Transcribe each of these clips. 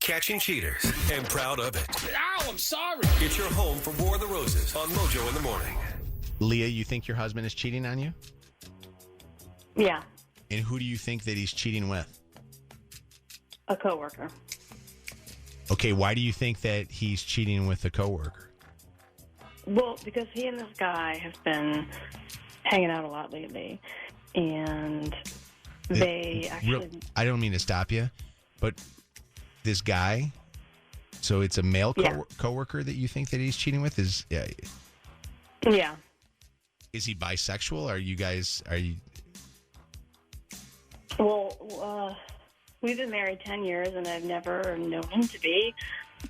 catching cheaters, and proud of it. Ow, I'm sorry. It's your home for War of the Roses on Mojo in the Morning. Leah, you think your husband is cheating on you? Yeah, And who do you think that he's cheating with? a coworker. Okay, why do you think that he's cheating with a coworker? Well, because he and this guy have been hanging out a lot lately, and they actually... I don't mean to stop you, but this guy, so it's a male coworker that you think that he's cheating with? Yeah. Is he bisexual? Are you... Well, we've been married 10 years, and I've never known him to be,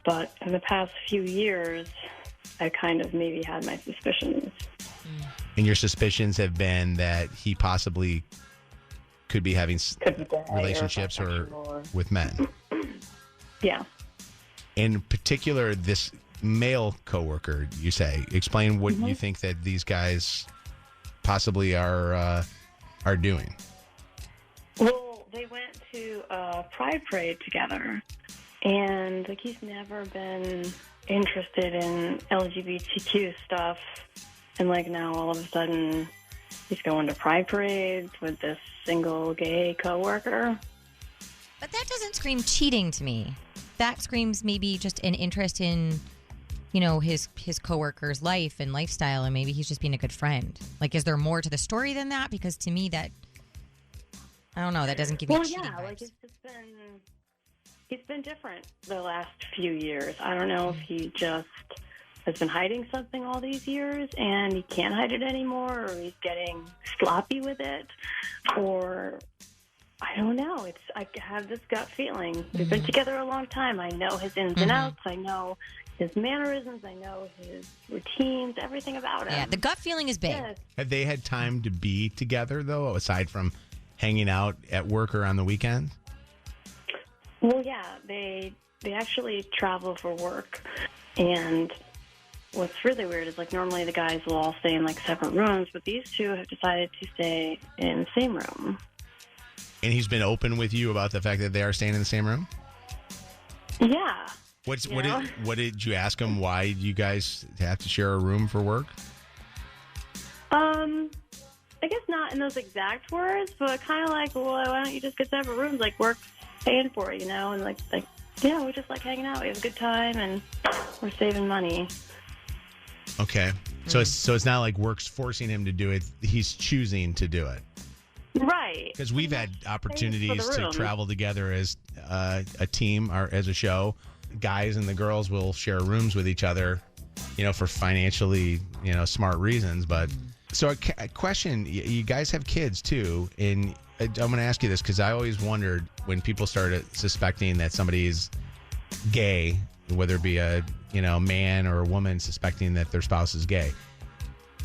but in the past few years, I kind of maybe had my suspicions. And your suspicions have been that he possibly could be having relationships or with men. Yeah. In particular, this male coworker, you say. Explain what you think that these guys possibly are doing. Well, they went to a pride parade together, and he's never been interested in LGBTQ stuff, and now all of a sudden he's going to pride parades with this single gay coworker. But that doesn't scream cheating to me. That screams maybe just an interest in, his coworker's life and lifestyle, and maybe he's just being a good friend. Is there more to the story than that? Because to me, that, I don't know, that doesn't give me cheating vibes. He's been different the last few years. I don't know if he just has been hiding something all these years and he can't hide it anymore, or he's getting sloppy with it, or I don't know. I have this gut feeling. We've been together a long time. I know his ins and outs. I know his mannerisms. I know his routines, everything about him. Yeah, the gut feeling is big. Yes. Have they had time to be together, though, aside from hanging out at work or on the weekend? Well, yeah, they actually travel for work, and what's really weird is normally the guys will all stay in separate rooms, but these two have decided to stay in the same room. And he's been open with you about the fact that they are staying in the same room? Yeah. What did you ask him? Why do you guys have to share a room for work? I guess not in those exact words, but kind of well, why don't you just get separate rooms? Work's paying for it, and yeah, we just hanging out. We have a good time, and we're saving money. Okay, so it's not like work's forcing him to do it; he's choosing to do it. Right. Because we've had opportunities to travel together as a team or as a show. Guys and the girls will share rooms with each other, for financially, smart reasons. But so a question: you guys have kids too, and I'm going to ask you this because I always wondered when people started suspecting that somebody is gay, whether it be a man or a woman suspecting that their spouse is gay.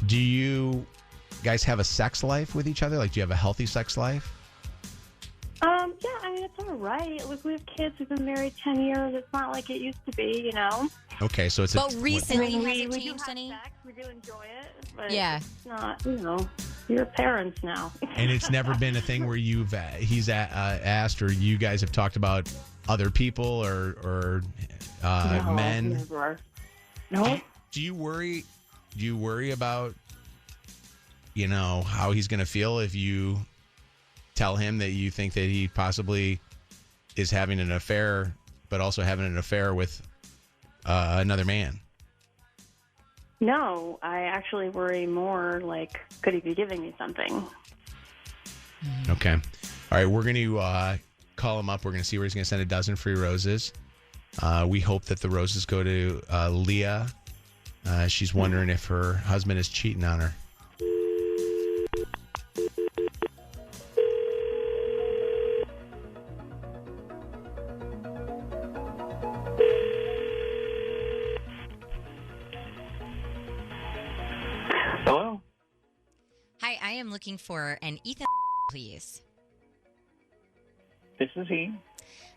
Do you guys have a sex life with each other? Do you have a healthy sex life? Yeah, it's all right. We have kids. We've been married 10 years. It's not like it used to be, Okay, so it's But recently, has we it do changed have any? sex. We do enjoy it, but Yeah. it's not, you're parents now. And it's never been a thing where he's asked or you guys have talked about other people or No, men? Never. No. Do you worry about how he's going to feel if you tell him that you think that he possibly is having an affair, but also having an affair with another man? No, I actually worry more could he be giving me something? Okay. All right, we're going to call him up. We're going to see where he's going to send a dozen free roses. We hope that the roses go to Leah. She's wondering if her husband is cheating on her. Hello? Hi, I am looking for an Ethan, please. This is he.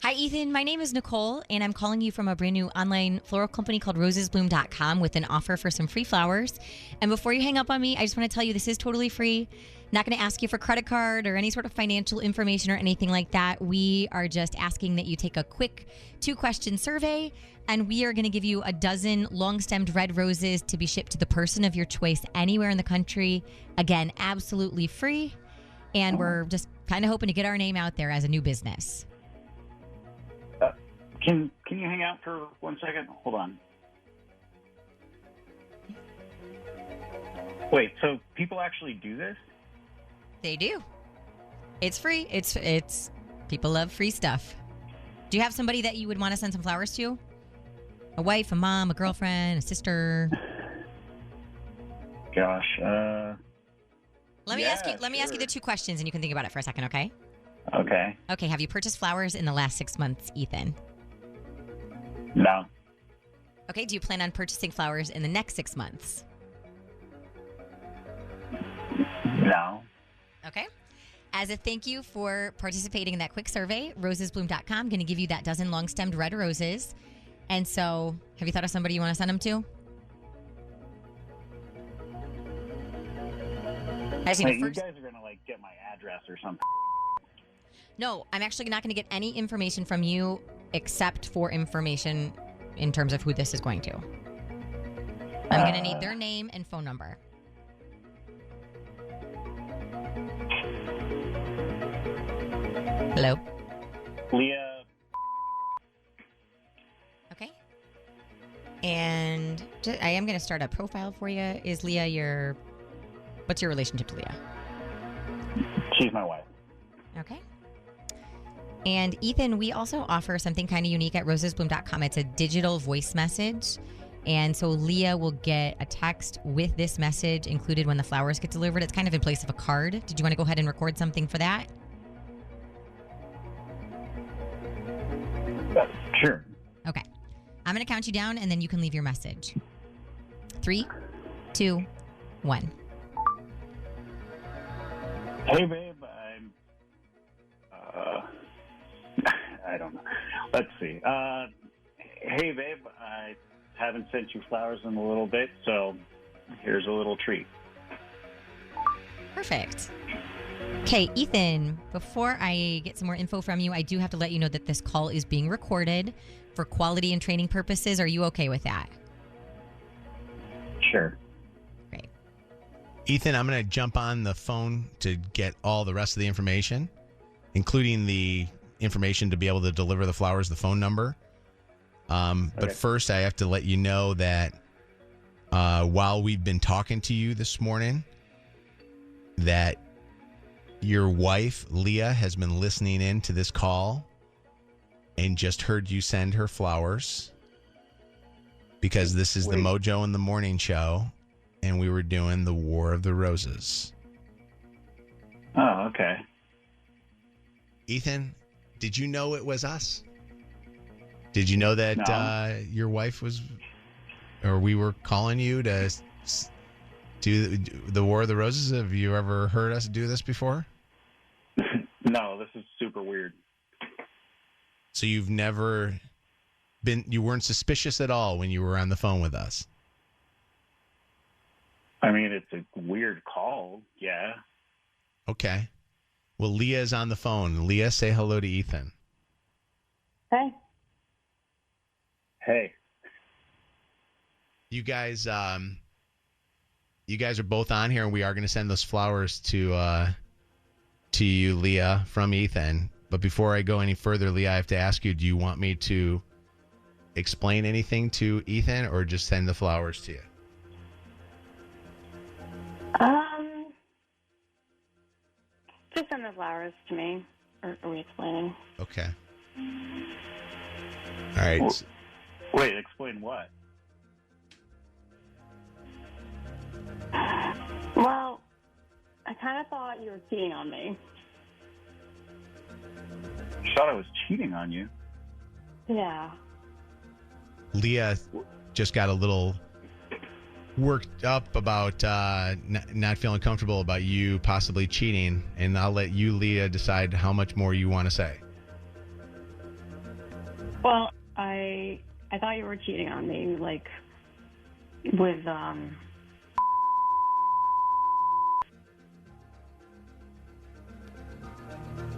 Hi, Ethan. My name is Nicole, and I'm calling you from a brand new online floral company called rosesbloom.com with an offer for some free flowers. And before you hang up on me, I just want to tell you this is totally free. Not going to ask you for credit card or any sort of financial information or anything like that. We are just asking that you take a quick 2-question survey, and we are going to give you a dozen long-stemmed red roses to be shipped to the person of your choice anywhere in the country. Again, absolutely free. And we're just kind of hoping to get our name out there as a new business. Can you hang out for 1 second? Hold on. Wait, so people actually do this? They do. It's free. It's people love free stuff. Do you have somebody that you would want to send some flowers to? A wife, a mom, a girlfriend, a sister? Gosh, Let me ask you the 2 questions, and you can think about it for a second, okay? Okay. Okay, have you purchased flowers in the last 6 months, Ethan? No. Okay, do you plan on purchasing flowers in the next 6 months? No. Okay. As a thank you for participating in that quick survey, rosesbloom.com going to give you that dozen long-stemmed red roses. And so, have you thought of somebody you want to send them to? Hey, you guys are going to, get my address or something. No, I'm actually not going to get any information from you except for information in terms of who this is going to. I'm going to need their name and phone number. Hello? Leah. Okay. And I am going to start a profile for you. Is Leah what's your relationship to Leah? She's my wife. Okay. And Ethan, we also offer something kind of unique at rosesbloom.com. It's a digital voice message. And so Leah will get a text with this message included when the flowers get delivered. It's kind of in place of a card. Did you want to go ahead and record something for that? Sure. Okay. I'm going to count you down, and then you can leave your message. 3, 2, 1. Hey, babe, I don't know. Let's see. Hey, babe, I haven't sent you flowers in a little bit, so here's a little treat. Perfect. Okay, Ethan, before I get some more info from you, I do have to let you know that this call is being recorded for quality and training purposes. Are you okay with that? Sure. Great. Ethan, I'm going to jump on the phone to get all the rest of the information, including the information to be able to deliver the flowers, the phone number. But first, I have to let you know that while we've been talking to you this morning, that your wife, Leah, has been listening in to this call and just heard you send her flowers because this is the Mojo in the Morning show, and we were doing the War of the Roses. Oh, okay. Ethan, did you know it was us? Did you know that your wife was, or we were calling you to do the War of the Roses? Have you ever heard us do this before? No, this is super weird. So you weren't suspicious at all when you were on the phone with us? I mean, it's a weird call, yeah. Okay. Well, Leah's on the phone. Leah, say hello to Ethan. Hey. Hey. You guys are both on here, and we are going to send those flowers to you, Leah, from Ethan. But before I go any further, Leah, I have to ask you, do you want me to explain anything to Ethan or just send the flowers to you? Just send the flowers to me. Or are we explaining? Okay. All right. Wait, explain what? Well, I kind of thought you were cheating on me. I thought I was cheating on you. Yeah. Leah just got a little worked up about not feeling comfortable about you possibly cheating, and I'll let you, Leah, decide how much more you want to say. Well, I thought you were cheating on me, with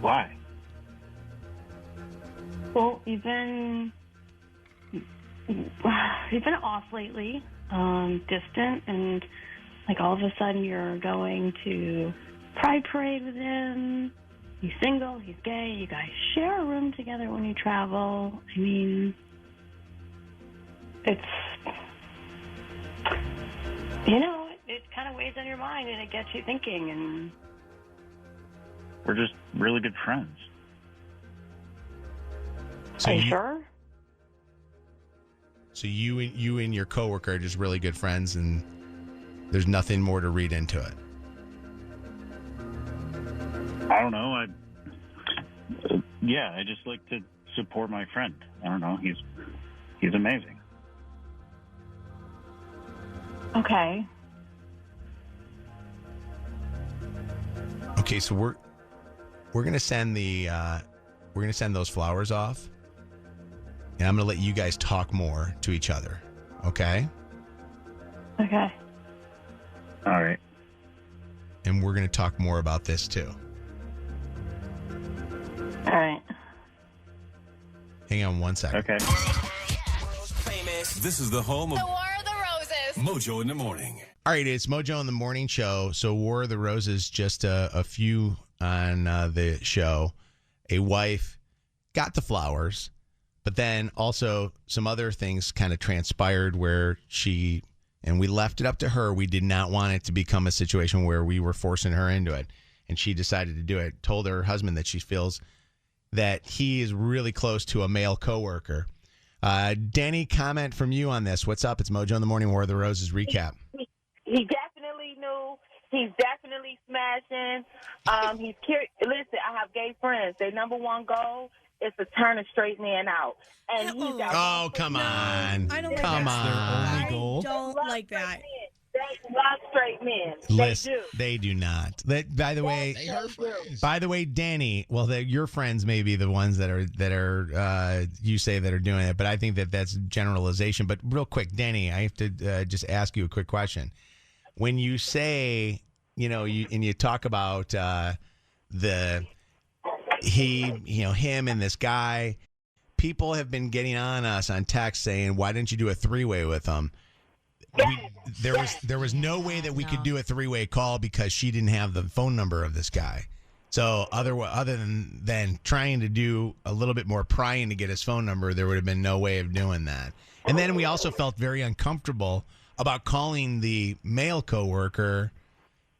Why? Well, you've been off lately, distant, and like all of a sudden you're going to Pride Parade with him. He's single, he's gay, you guys share a room together when you travel. I mean, it kind of weighs on your mind and it gets you thinking. And We're just really good friends. So are you sure? So you and your coworker are just really good friends, and there's nothing more to read into it. I don't know. I just like to support my friend. I don't know. He's amazing. Okay. Okay, so we're gonna send those flowers off, and I'm gonna let you guys talk more to each other. Okay. Okay. All right. And we're gonna talk more about this too. All right. Hang on one second. Okay. This is the home of The War of the Roses. Mojo in the Morning. All right, it's Mojo in the Morning Show. So War of the Roses, just a few on the show. A wife got the flowers, but then also some other things kind of transpired where and we left it up to her. We did not want it to become a situation where we were forcing her into it. And she decided to do it, told her husband that she feels that he is really close to a male coworker. Danny, comment from you on this. What's up? It's Mojo in the Morning, War of the Roses recap. He definitely knew. He's definitely smashing. He's curious. Listen, I have gay friends. Their number one goal is to turn a straight man out. And he's Oh, come on. I don't Come like that. on. I don't like that. They love straight men. Listen, they do not. By the way, Danny. Well, your friends may be the ones that are you say that are doing it, but I think that's generalization. But real quick, Danny, I have to just ask you a quick question. When you say, you talk about him and this guy, people have been getting on us on text saying, "Why didn't you do a three-way with them?" There was no way that we could do a three-way call because she didn't have the phone number of this guy. So other than trying to do a little bit more prying to get his phone number, there would have been no way of doing that. And then we also felt very uncomfortable about calling the male coworker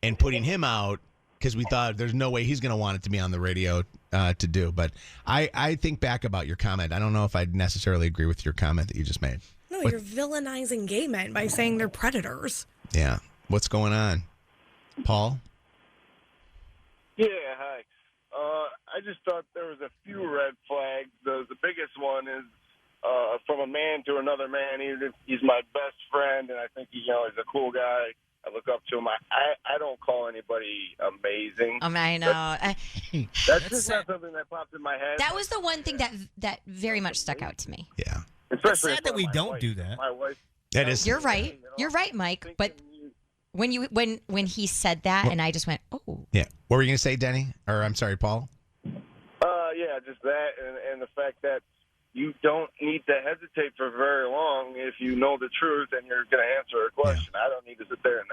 and putting him out because we thought there's no way he's going to want it to be on the radio to do. But I think back about your comment. I don't know if I'd necessarily agree with your comment that you just made. No, you're villainizing gay men by saying they're predators. Yeah. What's going on? Paul? Yeah, hi. I just thought there was a few red flags. The biggest one is from a man to another man. Even if he's my best friend, and I think he's a cool guy. I look up to him. I don't call anybody amazing. I know. That's just not something that popped in my head. That was the one thing that very much stuck out to me. Yeah. Especially it's sad that we don't do that. My wife. That is. You're right. You're right, Mike. But when he said that, and I just went, oh. Yeah. What were you going to say, Denny? Or I'm sorry, Paul? Yeah, just that, and the fact that you don't need to hesitate for very long if you know the truth and you're going to answer a question. Yeah. I don't need to sit there and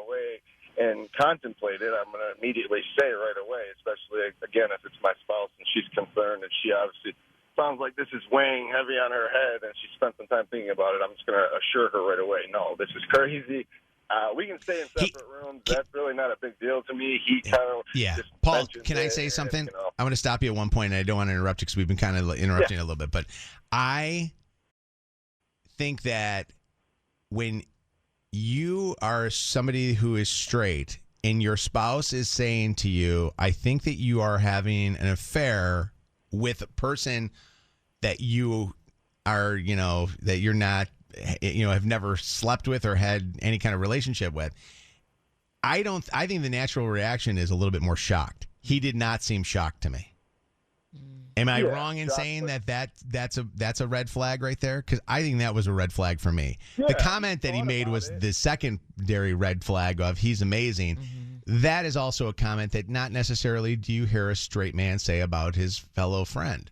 wait and contemplate it. I'm going to immediately say it right away, especially, again, if it's my spouse and she's concerned and she obviously sounds like this is weighing heavy on her head and she spent some time thinking about it. I'm just going to assure her right away, no, this is crazy. We can stay in separate rooms. That's really not a big deal to me. He kind of just Paul, can I say something? And, I'm going to stop you at one point, and I don't want to interrupt you because we've been kind of interrupting a little bit. But I think that when you are somebody who is straight and your spouse is saying to you, I think that you are having an affair with a person that you are, that you're not, have never slept with or had any kind of relationship with. I think the natural reaction is a little bit more shocked. He did not seem shocked to me. Am I wrong in saying that's a red flag right there? Because I think that was a red flag for me. The comment that he made was the secondary red flag of he's amazing. that is also a comment that not necessarily do you hear a straight man say about his fellow friend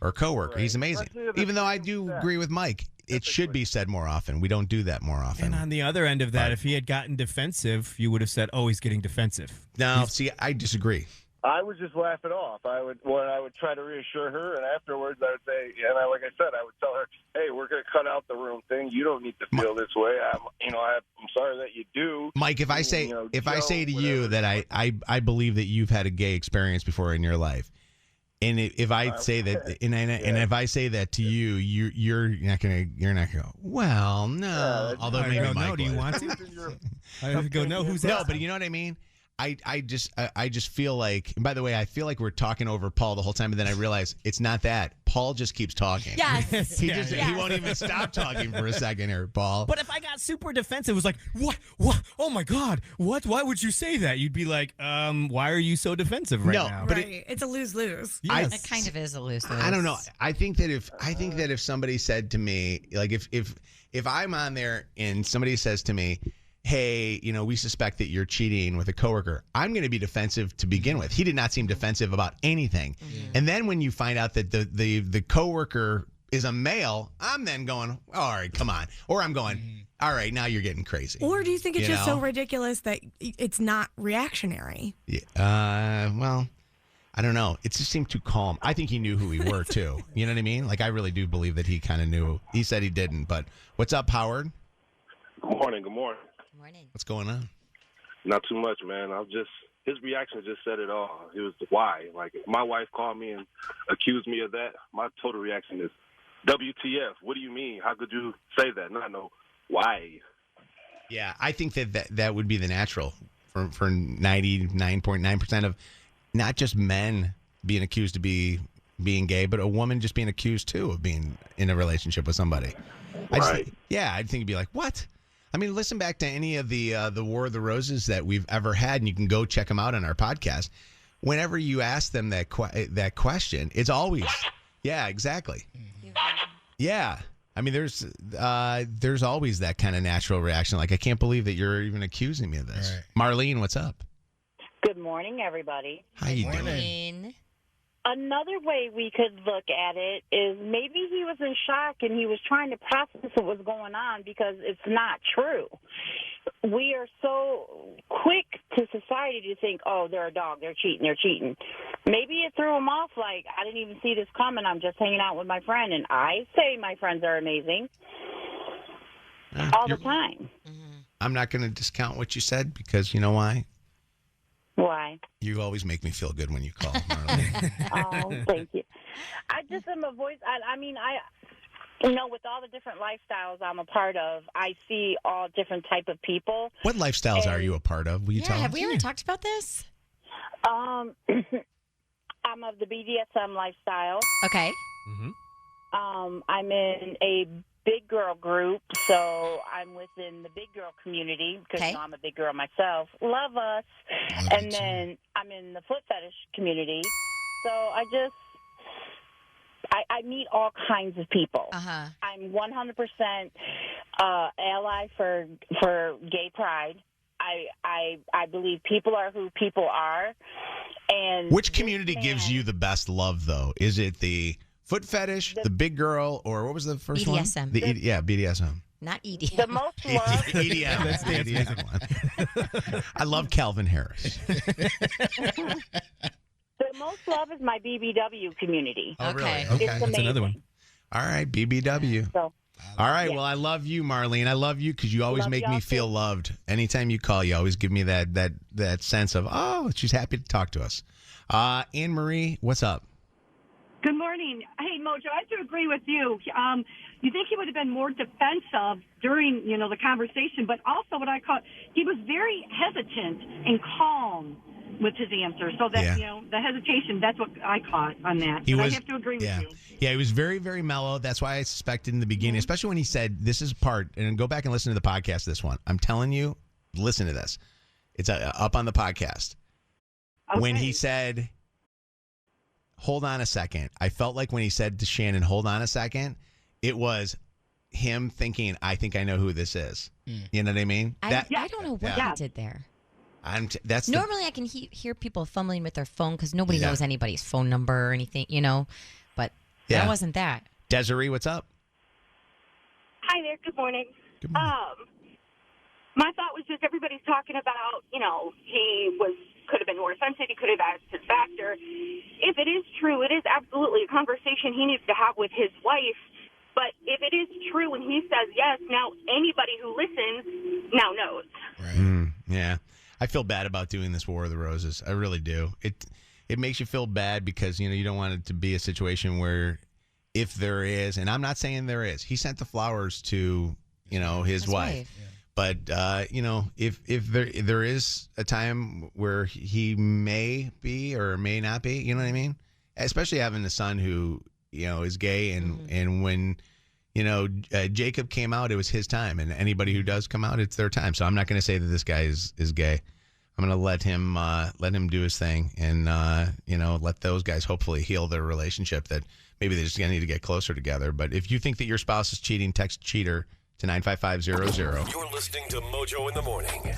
or coworker. Right. He's amazing. Even though I do agree with Mike, it should be said more often. We don't do that more often. And on the other end of that, if he had gotten defensive, you would have said, "Oh, he's getting defensive." No, see, I disagree. I would just laugh it off. I would try to reassure her, and afterwards I would say, like I said, I would tell her, "Hey, we're going to cut out the room thing. You don't need to feel this way. I'm sorry that you do." Mike, if I say to you that I believe that you've had a gay experience before in your life, and if I say that, and if I say that to you, you're not gonna go, well, no. Although maybe Mike do you want to? I would go, no. Who's that? No, but you know what I mean. I just feel like, and by the way, I feel like we're talking over Paul the whole time, and then I realize it's not that. Paul just keeps talking. Yes. He won't even stop talking for a second here, Paul. But if I got super defensive, it was like, what? Oh my God, what? Why would you say that? You'd be like, why are you so defensive right now? But it's a lose-lose. Yes. It kind of is a lose-lose. I don't know. I think that if somebody said to me, like if I'm on there and somebody says to me, hey, we suspect that you're cheating with a coworker, I'm going to be defensive to begin with. He did not seem defensive about anything. Mm-hmm. And then when you find out that the coworker is a male, I'm then going, all right, come on. Or I'm going, all right, now you're getting crazy. Or do you think it's just so ridiculous that it's not reactionary? Yeah, well, I don't know. It just seemed too calm. I think he knew who we were, too. You know what I mean? Like, I really do believe that he kind of knew. He said he didn't. But what's up, Howard? Good morning. What's going on? Not too much, man. His reaction just said it all. It was why. Like, if my wife called me and accused me of that, my total reaction is, WTF? What do you mean? How could you say that? No, I know why. Yeah, I think that would be the natural for 99.9% of not just men being accused of being gay, but a woman just being accused, too, of being in a relationship with somebody. Right. I think it'd be like, what? I mean, listen back to any of the War of the Roses that we've ever had, and you can go check them out on our podcast. Whenever you ask them that question, it's always, yeah, exactly. Yeah. I mean, there's always that kind of natural reaction. Like, I can't believe that you're even accusing me of this. Right. Marlene, what's up? Good morning, everybody. How you doing? Another way we could look at it is maybe he was in shock and he was trying to process what was going on because it's not true. We are so quick to society to think, oh, they're a dog, they're cheating. Maybe it threw him off like, I didn't even see this coming, I'm just hanging out with my friend. And I say my friends are amazing all the time. I'm not going to discount what you said because you know why? Why? You always make me feel good when you call, Marlene. Oh, thank you. I just am a voice. With all the different lifestyles I'm a part of, I see all different type of people. What lifestyles are you a part of? Will you tell us? Have we ever talked about this? I'm of the BDSM lifestyle. Okay. Mm-hmm. I'm in a big girl group, so I'm within the big girl community because I'm a big girl myself. Love us. And then I'm in the foot fetish community. So I meet all kinds of people. I'm 100% ally for gay pride. I believe people are who people are. And which community gives you the best love, though? Is it the foot fetish, the big girl, or what was the first BDSM. one? BDSM. Not EDM. The most love. EDM. That's the EDM one. I love Calvin Harris. The most love is my BBW community. Oh, okay. Really? Okay. That's another one. All right, BBW. So, all right, well, I love you, Marlene. I love you because you always make me feel loved. Anytime you call, you always give me that sense of, oh, she's happy to talk to us. Anne Marie, what's up? Good morning. Hey, Mojo, I have to agree with you. You think he would have been more defensive during, the conversation, but also what I caught, he was very hesitant and calm with his answer. So that, the hesitation, that's what I caught on that. I have to agree with you. Yeah, he was very, very mellow. That's why I suspected in the beginning, especially when he said, this is part, and go back and listen to the podcast, this one. I'm telling you, listen to this. It's up on the podcast. Okay. When he said, hold on a second, I felt like when he said to Shannon, hold on a second, it was him thinking, I think I know who this is. You know what I mean? I don't know what he did there. That's normally I can hear people fumbling with their phone because nobody Yeah. knows anybody's phone number or anything, But Yeah. that wasn't that. Desiree, what's up? Hi there. Good morning. Good morning. My thought was just everybody's talking about, he could have been more sensitive. He could have asked his factor. If it is true, it is absolutely a conversation he needs to have with his wife. But if it is true and he says yes, now anybody who listens now knows. Yeah. I feel bad about doing this War of the Roses. I really do. It makes you feel bad because, you don't want it to be a situation where if there is, and I'm not saying there is, he sent the flowers to, his wife. Yeah. But, if there is a time where he may be or may not be, you know what I mean? Especially having a son who, is gay and when, Jacob came out, it was his time. And anybody who does come out, it's their time. So I'm not going to say that this guy is gay. I'm going to let him do his thing and, let those guys hopefully heal their relationship that maybe they just need to get closer together. But if you think that your spouse is cheating, text cheater to 95500. You're listening to Mojo in the Morning.